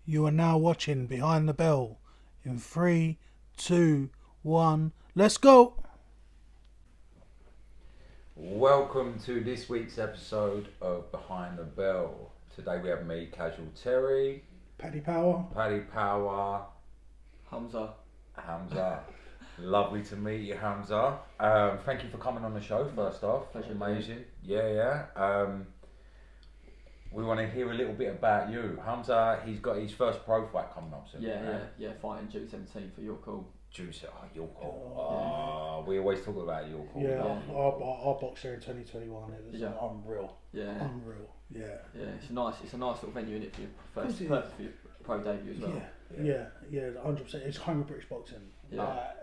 You are now watching Behind the Bell in 3, 2, 1. Let's go! Welcome to this week's episode of Behind the Bell. Today we have me, Casual Terry, Paddy Power. Hamzah. Lovely to meet you, Hamzah. Thank you for coming on the show, first off. Pleasure. Amazing. Yeah. We want to hear a little bit about you. Hamzah, he's got his first pro fight coming up soon. Yeah, fighting June 17 for your call. Your call. We always talk about your call. Yeah, our box here in 2021, it was unreal. Yeah. Unreal, yeah. Yeah, it's a nice little venue in it for your perfect for your pro debut as well. Yeah, 100%. It's home of British boxing. Yeah.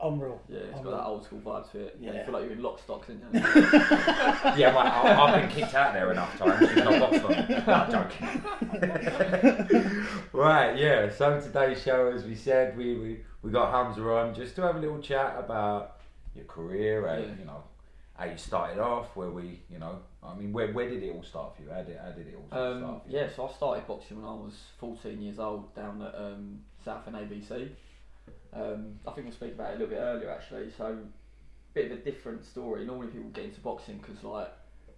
Unreal. Yeah, it's unreal. got that old school vibe to it. Yeah. You feel like you're in lock stocks, don't you? Yeah, mate, I've been kicked out there enough times. She's not boxed on it. No, I'm joking. Right, yeah. So today's show, as we said, we got Hamzah on just to have a little chat about your career and how you started off. Where where did it all start for you? How did it all start for you? Yeah, so I started boxing when I was 14 years old down at South and ABC. I think we'll speak about it a little bit earlier actually. So, bit of a different story. Normally people get into boxing because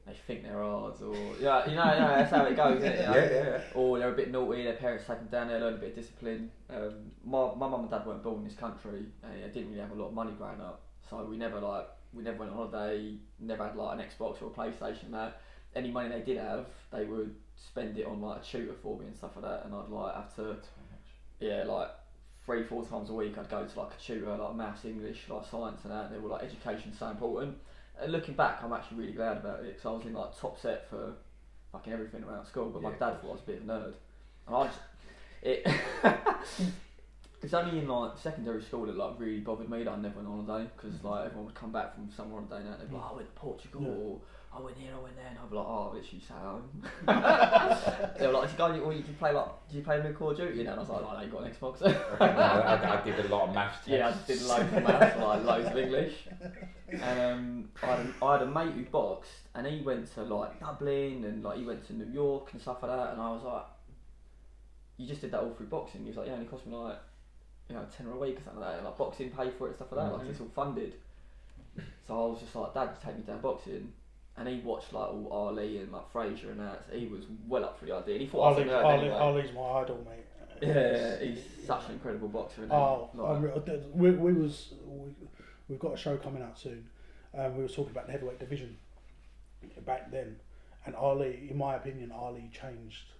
they think they're hard, or that's how it goes, isn't it? Yeah. Or they're a bit naughty. Their parents take them down there, learn a bit of discipline. My mum and dad weren't born in this country. They didn't really have a lot of money growing up, so we never went on holiday. Never had like an Xbox or a PlayStation. That any money they did have, they would spend it on like a tutor for me and stuff like that. And I'd have to 3-4 times a week I'd go to like a tutor, like maths, English, like science and that, and they were like education's so important. And looking back, I'm actually really glad about it because I was in like top set for fucking everything around school, but my dad thought I was a bit of a nerd. And it's only in like secondary school that like really bothered me that I never went on holiday because like everyone would come back from summer holiday and they'd be like, I went to Portugal or I went here, I went there, and I'd be like, I literally sat home. They were like, did you play New Call of Duty? And I was like, I ain't got an Xbox. I did a lot of maths tests. Yeah, I just did loads of maths, like loads of English. And I had a mate who boxed, and he went to like Dublin and like he went to New York and stuff like that. And I was like, you just did that all through boxing? He was like, yeah, and it cost me like £10 a week or something like that. And like boxing paid for it and stuff like that. Like it's all funded. So I was just like, Dad, just take me down boxing. And he watched like all Ali and like Fraser and that. So he was well up for the idea. And he thought Ali's my idol, mate. Yeah, he's such an incredible boxer. We've got a show coming out soon. We were talking about the heavyweight division back then, and Ali, in my opinion, Ali changed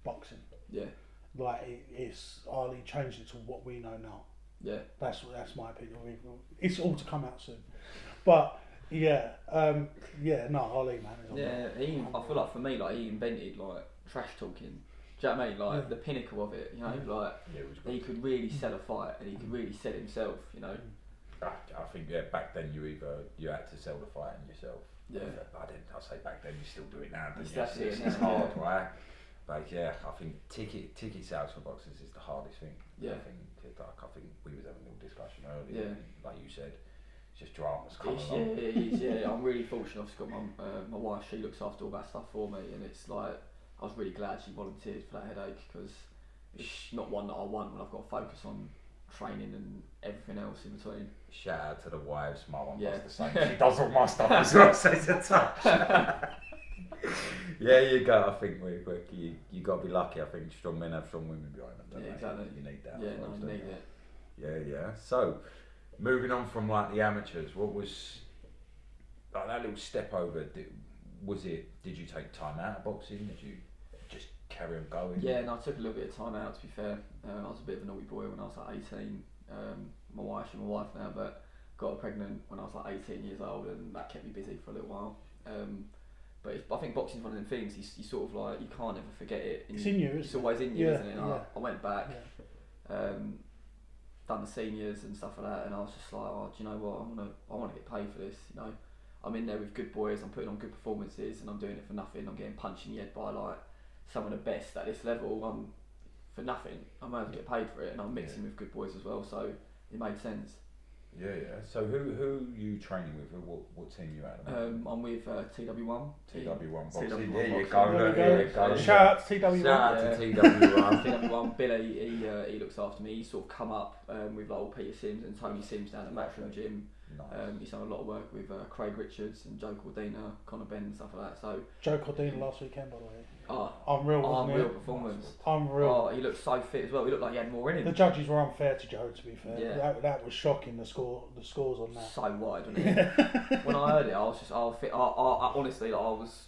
boxing. Yeah. Ali changed it to what we know now. Yeah. That's my opinion. It's all to come out soon, but. Ali, man. I feel like for me, like he invented like trash talking. Do you know what I mean? Like the pinnacle of it. He could really sell a fight and he could really sell himself. I think back then you had to sell the fight in yourself. Yeah. I say back then, you still do it now. It's hard, right? But I think ticket sales for boxers is the hardest thing. Yeah. I think we was having a little discussion earlier. Yeah. Like you said. Just dramas coming along. I'm really fortunate. I've got my wife. She looks after all that stuff for me, and it's like I was really glad she volunteered for that headache because it's not one that I want when I've got to focus on training and everything else in between. Shout out to the wives. My one does the same. She does all my stuff as well. So it's a touch. You go. I think you got to be lucky. I think strong men have strong women behind them. Don't they? Exactly. You need that. Yeah, you need it. Yeah. So. Moving on from like the amateurs, what was like that little step over? Did you take time out of boxing? Did you just carry on going? Yeah, no, I took a little bit of time out to be fair. I was a bit of a naughty boy when I was like 18. My wife's my wife now, but got her pregnant when I was like 18 years old, and that kept me busy for a little while. But I think boxing's one of them things. You sort of like you can't ever forget it. It's in you. It's always in you, isn't it? Yeah. I went back. Yeah. Done the seniors and stuff like that, and I was just like, do you know what? I want to get paid for this. I'm in there with good boys. I'm putting on good performances, and I'm doing it for nothing. I'm getting punched in the head by like some of the best at this level. For nothing. I might as well get paid for it, and I'm mixing with good boys as well. So it made sense. Yeah. So who you training with? What team you at? I'm with TW1. TW1 boxing. TW1 There you boxing. go. There you go. Shout out to TW1. Shout out to TW1. TW1. Billy, he looks after me. He's sort of come up with like old Peter Sims and Tony Sims down at Matchroom Gym. Nice. He's done a lot of work with Craig Richards and Joe Cordina, Conor Ben and stuff like that. So Joe Cordina last weekend, by the way. Unreal Unreal performance. Unreal. Oh, he looked so fit as well. He looked like he had more in him. The judges were unfair to Joe, to be fair. Yeah. That was shocking. The scores on that. So wide, wasn't it? When I heard it, I was just, I honestly, like, I was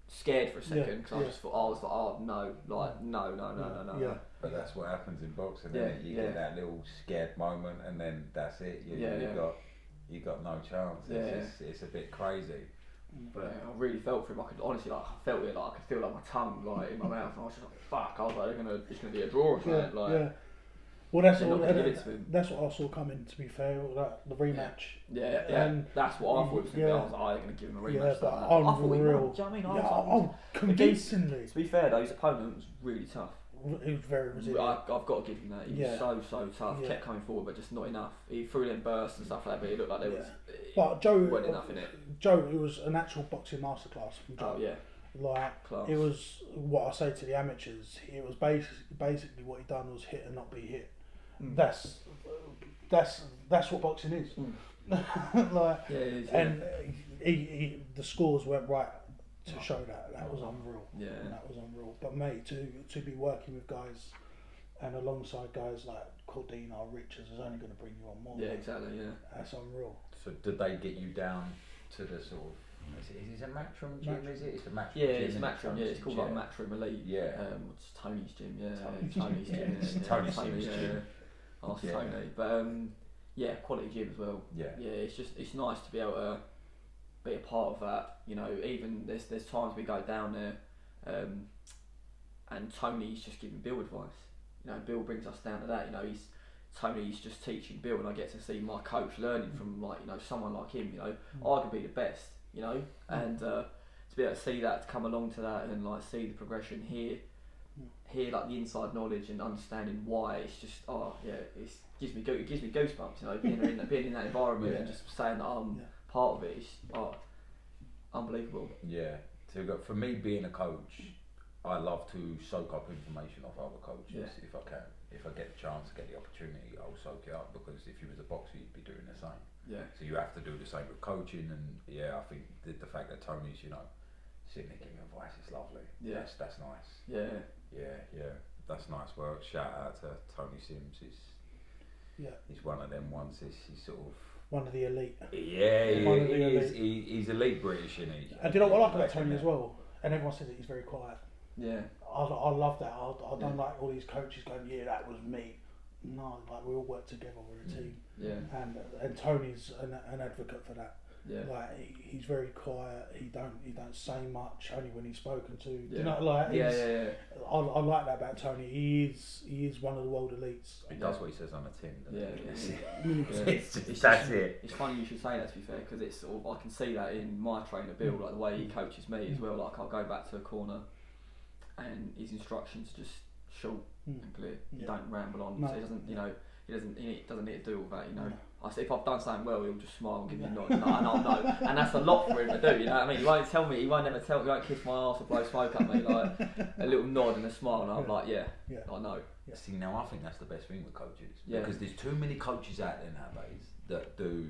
scared for a second because I just thought, I was like, oh no, like no. Yeah. But that's what happens in boxing. Yeah, Isn't it? You get that little scared moment, and then that's it. You got no chance. It's a bit crazy. But I really felt for him. I could honestly, like, I felt it, like I could feel like my tongue, like in my mouth, and I was just like, fuck. I was like, it's gonna be a draw or something. Like, Well, that's what I saw coming. To be fair, like the rematch. Yeah. And that's what I thought it was gonna be. I was like, they're gonna give him a rematch. But I thought he won. Do you know what I mean? Convincingly. To be fair though, his opponent was really tough. He was very resilient. I've got to give him that. He was so tough. Kept coming forward, but just not enough. He threw them bursts and stuff like that, but he looked like there was. But Joe wasn't enough in it. Joe, it was an actual boxing masterclass from Joe. Oh yeah. Like Class. It was what I say to the amateurs. It was basically what he done was hit and not be hit. That's what boxing is. Like, yeah, it is, and the scores went right to show that. That was unreal. Yeah, that was unreal. But mate, to be working with guys and alongside guys like Cordina or Richards is only going to bring you on more. Yeah, exactly. Yeah, that's unreal. So did they get you down to the sort of? Is it a Matchroom gym? Is it? It's a Matchroom. Yeah, it's Matchroom. Yeah, it's called like Matchroom Elite. Yeah. It's Tony's gym. Yeah, Tony's gym. Tony's gym. Ask Tony. But yeah, quality gym as well. Yeah. Yeah, it's nice to be able to be a part of that. You know, even there's times we go down there, and Tony's just giving Bill advice. You know, Bill brings us down to that. You know, Tony's just teaching Bill, and I get to see my coach learning from, like, you know, someone like him. You know, arguably the best. You know, and to be able to see that, to come along to that, and like see the progression here like the inside knowledge and understanding why, it's just it gives me goosebumps. You know, being in that environment and just saying that I'm part of it is unbelievable. Yeah. So for me, being a coach, I love to soak up information off other coaches if I can. If I get the chance, get the opportunity, I'll soak it up, because if you was a boxer, you'd be doing the same. Yeah. So you have to do the same with coaching, and I think the fact that Tony's, you know, sitting there giving advice is lovely. Yeah. That's nice. Yeah. That's nice work. Shout out to Tony Sims. He's one of them ones. He's sort of one of the elite. Yeah, he's elite British, isn't he? And do you know what I like about Tony as well? And everyone says that he's very quiet. Yeah. I love that. I don't like all these coaches going, that was me. No, like, we all work together. We're a team. Yeah. And Tony's an advocate for that. Yeah. Like, he's very quiet. He don't say much. Only when he's spoken to. Yeah. You know, like, I like that about Tony. He is one of the world elites. He does what he says on the tin. That's it. It's funny you should say that, to be fair, because it's sort of, I can see that in my trainer Bill, like the way he coaches me as well. Like, I'll go back to a corner, and his instructions are just short and clear. You don't ramble on. No. So he doesn't, you know, he doesn't need to do all that. You know, I say if I've done something well, he'll just smile and give me a nod, and I'll know. And that's a lot for him to do. You know what I mean? He won't tell me. He won't kiss my arse or blow smoke at me. Like a little nod and a smile, and I'm like, I know. Yeah. See, now I think that's the best thing with coaches, because there's too many coaches out there nowadays that do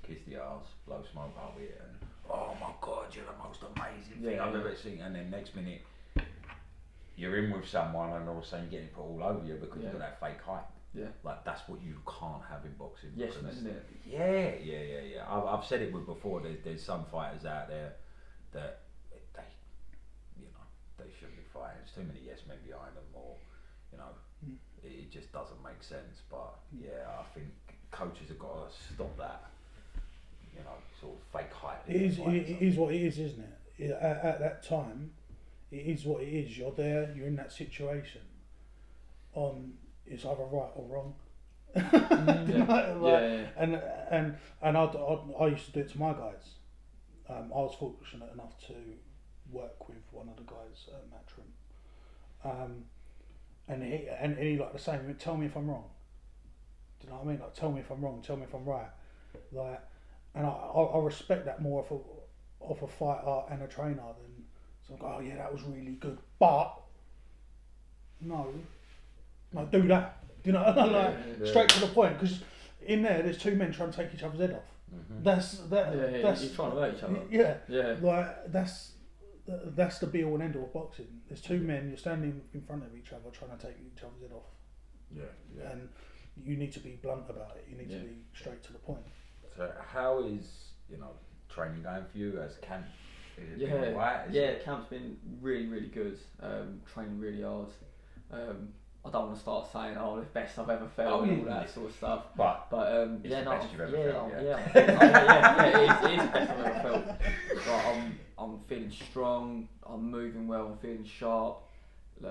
kiss the arse, blow smoke over it, and oh my God, you're the most amazing thing I've ever seen, and then next minute you're in with someone and all of a sudden you're getting put all over you because you've got that fake hype. Yeah. Like, that's what you can't have in boxing. Yes, isn't it? Yeah. I've said it before. There's some fighters out there that they shouldn't be fighting. There's too many yes men behind them, or it just doesn't make sense. But I think coaches have got to stop that. Sort of fake hype. It is what it is, isn't it? At that time, it is what it is. You're there. You're in that situation. It's either right or wrong. And I used to do it to my guys. I was fortunate enough to work with one of the guys at Matchroom, and he like the same. Tell me if I'm wrong. Do you know what I mean? Like, tell me if I'm wrong, tell me if I'm right. Like, and I respect that more of a fighter and a trainer than so. Oh yeah, that was really good, but no, do that. Do you know? Like, straight to the point, because in there's two men trying to take each other's head off. Mm-hmm. That's you're trying to hurt each other. Yeah. Like that's the be all and end all of boxing. There's two men, you're standing in front of each other trying to take each other's head off. Yeah. And you need to be blunt about it. You need to be straight to the point. So how is training going for you as camp? Is it been right? Camp's been really, really good. Training really hard. I don't want to start saying, the best I've ever felt and all that sort of stuff. But it's the best you've ever felt. It is the best I've ever felt. But I'm feeling strong. I'm moving well. I'm feeling sharp.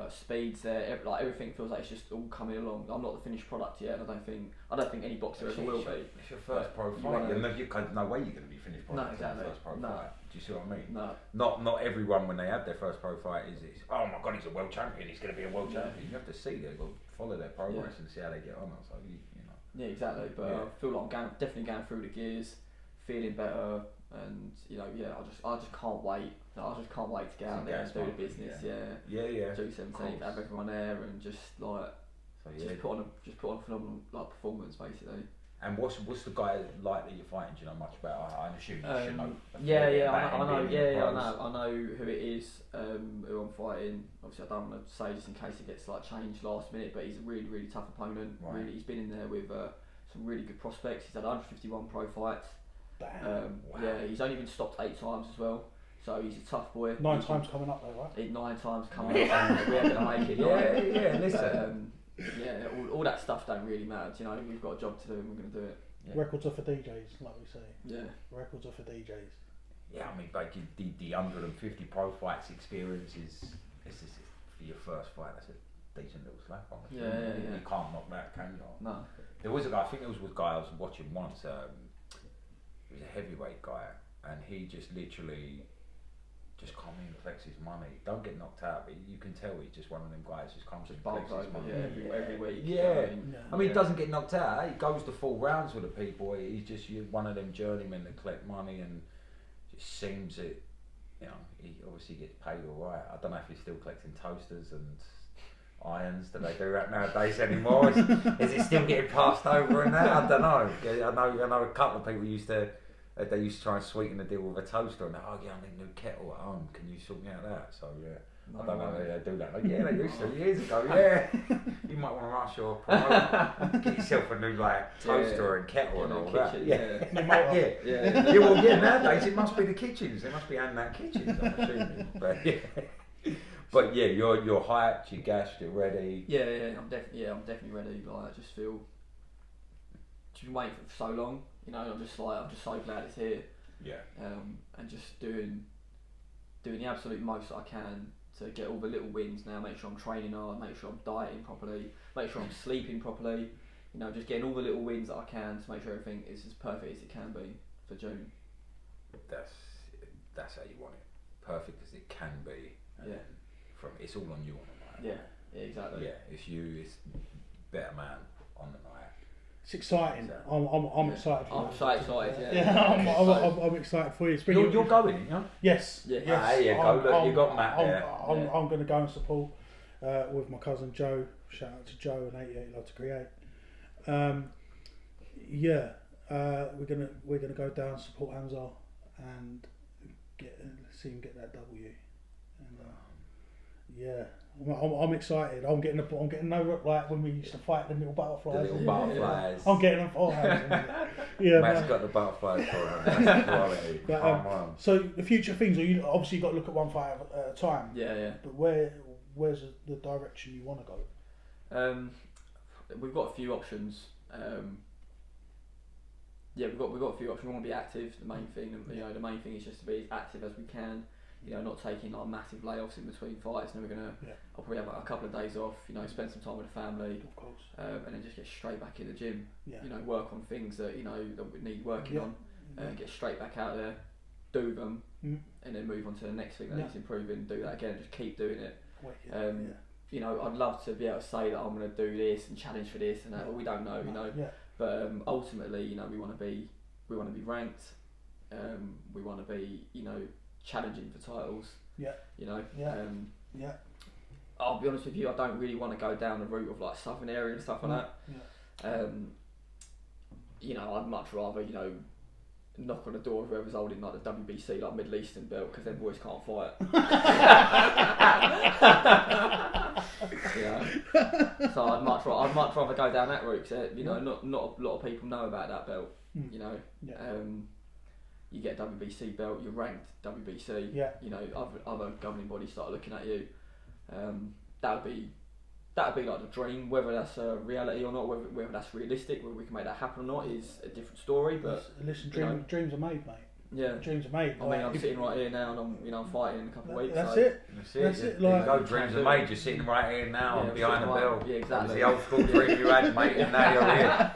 Speed's there. Everything feels like it's just all coming along. I'm not the finished product yet. And I don't think any boxer ever will be. It's your first pro fight. No way you're going to be finished product. No, exactly. First pro fight. Do you see what I mean? No. Not everyone when they have their first pro fight is oh my god, he's a world champion. He's going to be a world champion. You have to see follow their progress and see how they get on. So Yeah, exactly. But I feel like I'm definitely going through the gears, feeling better, and I just can't wait. I just can't wait to get out there and do the business. June 17th, have everyone there, and just put on a phenomenal performance basically. And what's the guy like that you're fighting? Do you know much about? I assume you should know. I know who it is. Who I'm fighting. Obviously, I don't want to say just in case it gets changed last minute, but he's a really, really tough opponent. Right. Really, he's been in there with some really good prospects. He's had 151 pro fights. Damn. Wow. Yeah, he's only been stopped 8 times as well. So he's a tough boy. 9 times coming up though, right? 9 times coming up. We're going to make it. Listen. All that stuff don't really matter. You know, we've got a job to do and we're going to do it. Yeah. Records are for DJs, like we say. Yeah. Records are for DJs. Yeah, I mean, the 150 pro fights experience is for your first fight. That's a decent little slap on it. Yeah. You can't knock that, can you? No. There was a guy. I think there was a guy I was watching once. He was a heavyweight guy, and he just literally just comes in and collects his money. Don't get knocked out, but you can tell he's just one of them guys. Just comes and collects his money. Every week. Yeah. I mean, he doesn't get knocked out. He goes to full rounds with the people. He's just one of them journeymen that collect money, and just seems that he obviously gets paid all right. I don't know if he's still collecting toasters and irons. Do they do that nowadays anymore? Is it still getting passed over and that? I don't know. I know a couple of people used to try and sweeten the deal with a toaster, and I need a new kettle at home. Can you sort me out that? So I don't know if they do that. They used to years ago. Yeah, you might want to rush your promoter. Get yourself a new toaster and kettle and all that. Nowadays it must be the kitchens. They must be handing out kitchens. I'm assuming, but you're hyped, you're gassed, you're ready. I'm definitely ready. I just feel been waiting for so long. I'm just so glad it's here. Yeah. And just doing the absolute most that I can to get all the little wins now. Make sure I'm training hard. Make sure I'm dieting properly. Make sure I'm sleeping properly. Just getting all the little wins that I can to make sure everything is as perfect as it can be for June. That's how you want it. Perfect as it can be. And it's all on you on the night. Yeah, exactly. Yeah, it's you. It's better man on the night. It's exciting. I'm excited for you. I'm so excited. I'm excited for you. You're going, aren't you? Yes. Yeah. Go. Look, you got Matt there. I'm going to go and support with my cousin Joe. Shout out to Joe and 88 Love to Create. We're gonna go down and support Hamzah and see him get that W. And I'm excited. I'm getting when we used to fight the little butterflies. I'm getting them for him. Matt's got the butterflies for him. That's quality. So the future things, you obviously got to look at one fight at a time. Yeah. But where's the direction you want to go? We've got a few options. We've got a few options. We want to be active. The main thing, the main thing is just to be as active as we can. Not taking massive layoffs in between fights. And I'll probably have a couple of days off. Spend some time with the family. Of course. And then just get straight back in the gym. Yeah. Work on things that that we need working on. Get straight back out there, do them, and then move on to the next thing that needs improving. Do that again. Just keep doing it. I'd love to be able to say that I'm going to do this and challenge for this and that, but we don't know. But ultimately, you know, we want to be ranked. We want to be, you know, challenging for titles. Yeah. You know. Yeah. Yeah. I'll be honest with you, I don't really want to go down the route of like Southern area and stuff like that. Yeah. You know, I'd much rather, you know, knock on the door of whoever's holding like the WBC, like Middle Eastern belt, because them boys can't fight. Yeah. So I'd much rather go down that route, because you know, not a lot of people know about that belt. You know. Yeah. You get a WBC belt, you're ranked WBC. Yeah. You know, other governing bodies start looking at you. That'd be like the dream. Whether that's a reality or not, whether that's realistic, whether we can make that happen or not, is a different story. But listen, dreams are made, mate. Yeah, dreams are made. I mean, I'm sitting right here now, and I'm fighting in a couple of weeks. That's so. it. That's it. Like, there you go. Dreams are made. You're sitting right here now, Yeah, behind the bell. Yeah, exactly. It's the old school dream you had, mate, and now you're here.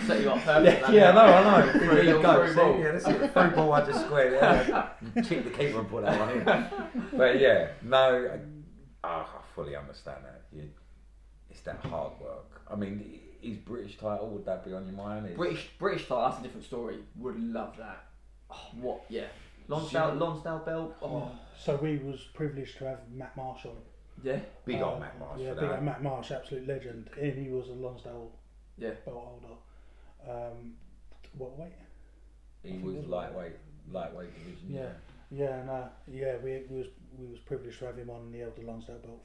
Set you up perfect. Yeah, I know. There you go. See, yeah, that's it. Through ball, I just squared it. Yeah. Cheat the keeper and put that one in. But yeah, no, I fully understand that. It's that hard work. I mean, is British title, would that be on your mind? British title, that's a different story. Would love that. Oh, what? Yeah. Lonsdale belt. Oh. So we was privileged to have Matt Marsh on. Yeah. Big on Matt Marsh. Yeah, for big that. on Matt Marsh, absolute legend. And he was a Lonsdale belt holder. What weight? He was lightweight division. Yeah. We was privileged to have him on the Elder Lonsdale belt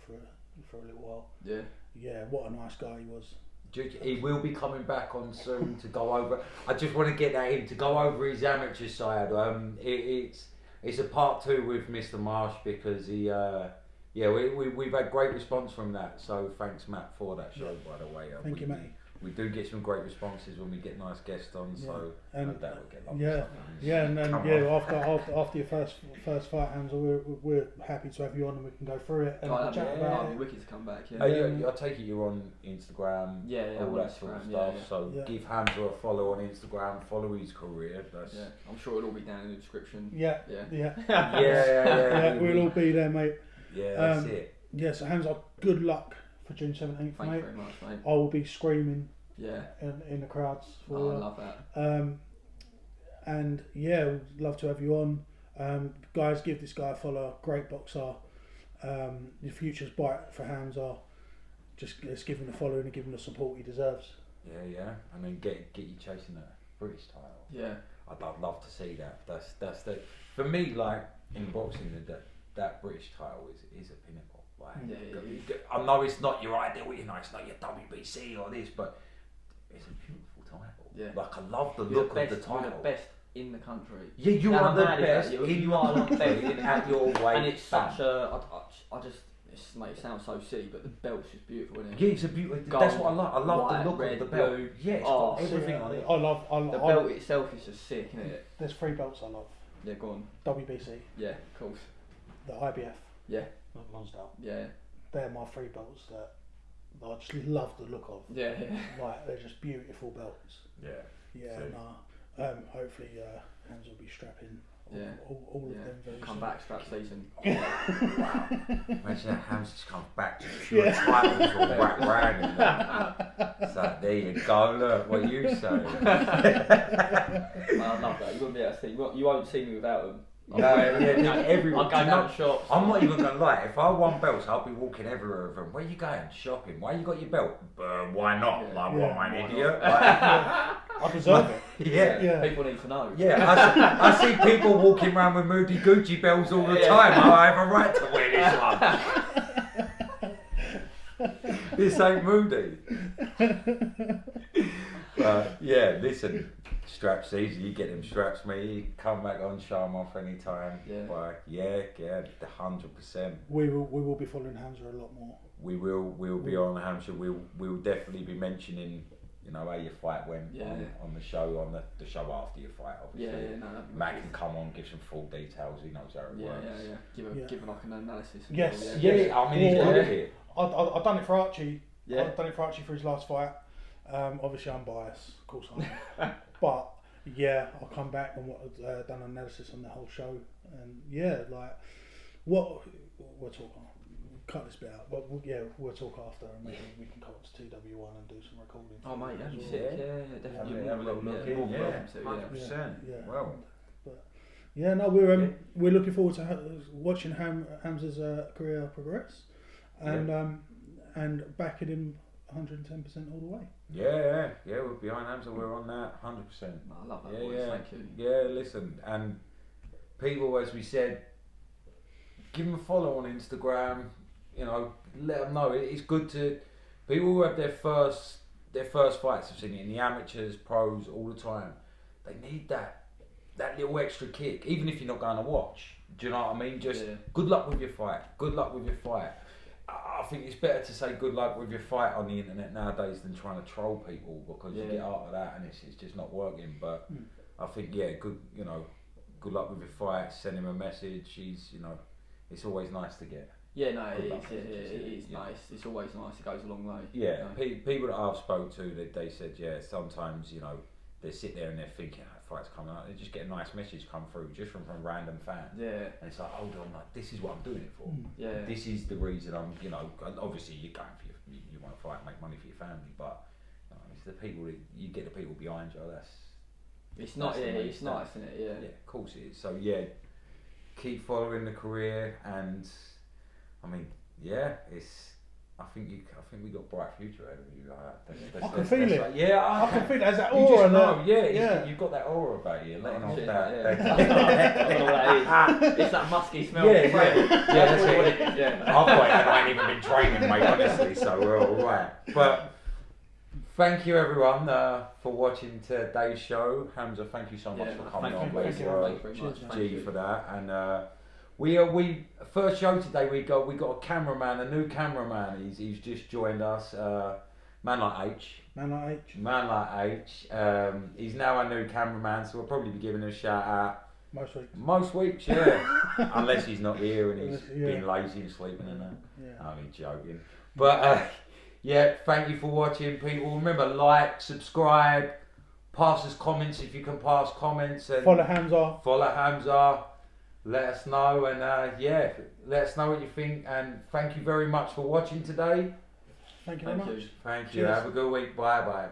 for a little while. Yeah. Yeah, what a nice guy he was. He will be coming back on soon to go over. I just want to get that in to go over his amateur side. It's a part 2 with Mr. Marsh, because he we've had great response from that. So thanks, Matt, for that show. By the way, Thank you, mate. We do get some great responses when we get nice guests on. So and that will get lovely stuff. After your first fight, Hamzah, we're happy to have you on and we can go through it and chat about it. it. Wicked to come back. Yeah. I take it you're on Instagram. All that sort of stuff. So give Hamzah a follow on Instagram. Follow his career. I'm sure it'll all be down in the description. Yeah. Yeah. We'll all be there, mate. Yeah, that's it. Yeah. So Hamzah, good luck for June 17th, mate. Thank you very much, mate. I will be screaming. Yeah. In the crowds for you. I love that. And yeah, we'd love to have you on. Guys, give this guy a follow. Great boxer. The future's bright for Hamzah. Just let's give him a follow and give him the support he deserves. Yeah. I mean, get you chasing that British title. Yeah. I'd love to see that. That's the for me, like in boxing, that British title is a pinnacle. Like, I know it's not your ideal, you know, it's not your WBC or this, but it's a beautiful title. Yeah. Like, I love the look of the title. You're the best in the country. Yeah, you are the best. You are the best in the at your weight. And it's such a. It sounds so silly, but the belt's just beautiful, isn't it? Yeah, it's a beautiful. That's what I love. I love the look of the belt. Blue. Yeah, it's got everything on it. The belt itself is just sick, isn't it? There's 3 belts I love. Yeah, go on. WBC. Yeah, of course. The IBF. Yeah. Not Lonsdale. Yeah. They're my 3 belts that I just love the look of. Yeah. Like, they're just beautiful belts. Yeah. Hopefully Hamzah will be strapping all of them very Come soon. back strap season. Wow. Imagine that Hamzah just comes back to pure titles all wrapped round in that. So there you go, look what you say. I love that. You wouldn't be able to see. You won't see me without them. Everyone. I'll go down shops. I'm not even gonna lie. If I won belts, I'll be walking everywhere with them. Where you going? Shopping. Why you got your belt? Why not? Yeah. Like, what? I'm an idiot. I deserve it. Yeah. People need to know. Yeah, I see people walking around with Moody Gucci belts all the time. I have a right to wear this one. This ain't Moody. But yeah, listen, straps easy. You get them straps, mate. You come back on, show them off anytime. Yeah. But yeah, 100%. We will be following Hamzah a lot more. We'll be on Hampshire. We'll definitely be mentioning, you know, how your fight went on the show, on the show after your fight, obviously. Matt can come on, give some full details. He knows how it works. Give like an analysis. Yes. I mean, he's good at it. I've done it for Archie. Yeah. I've done it for Archie for his last fight. Obviously, I'm biased, of course I am. But yeah, I'll come back and done an analysis on the whole show, and yeah, like what we're talking. cut this bit out. But we'll talk after, and maybe we can come up to TW1 and do some recording. Oh mate, that'd be as sick. well. Yeah, definitely. Have a little look in. more than Yeah, welcome to, 100%. Yeah. Well, But yeah, no, we're looking forward to watching Hamza's career progress, and backing him 110% all the way. yeah, we're behind Hamzah. We're on that 100%. I love that Yeah, voice. yeah. Thank you. Yeah, listen, and people, as we said, give them a follow on Instagram. You know, let them know. It's good to people who have their first fights. I've seen it in the amateurs, pros, all the time. They need that little extra kick, even if you're not going to watch. Do you know what I mean? Just good luck with your fight. Good luck with your fight. I think it's better to say good luck with your fight on the internet nowadays than trying to troll people, because you get out of that and it's just not working. But I think good luck with your fight. Send him a message. It's always nice to get. Yeah, no, it luck. is nice. It's always nice. It goes a long way. Yeah, you know? people that I've spoke to, they said sometimes they sit there and they're thinking fight's coming out. They just get a nice message come through just from random fans. Yeah. And it's like, hold on, like this is what I'm doing it for. Yeah. This is the reason I'm. Obviously you're going for you want to fight, and make money for your family, but it's the people that you get the people behind you. It's not. Yeah, it's nice, isn't it? Yeah. Yeah, of course it is. So keep following the career, and I mean, I think we got a bright future ahead of you. I can feel it. I can feel it. There's that You aura. just know, you've got that aura about you, letting off that. I don't know what that is. It's that musky smell. Yeah, that's what it. it is. Yeah. I've got it, and I ain't even been training, mate. Honestly, so we're all right. But thank you everyone for watching today's show. Hamzah, thank you so much for coming on. Thank you very much. G for that, and we first show today. We got a cameraman, a new cameraman. He's just joined us. Man like H. He's now our new cameraman, so we'll probably be giving him a shout out. Most weeks, yeah. Unless he's not here and he's being lazy and sleeping and that. Yeah. I'm joking. But thank you for watching, people. Remember, like, subscribe, pass us comments if you can pass comments, and Follow Hamzah. Let us know, and let us know what you think. And thank you very much for watching today. Thank you very much. Thank you. Cheers. Have a good week. Bye.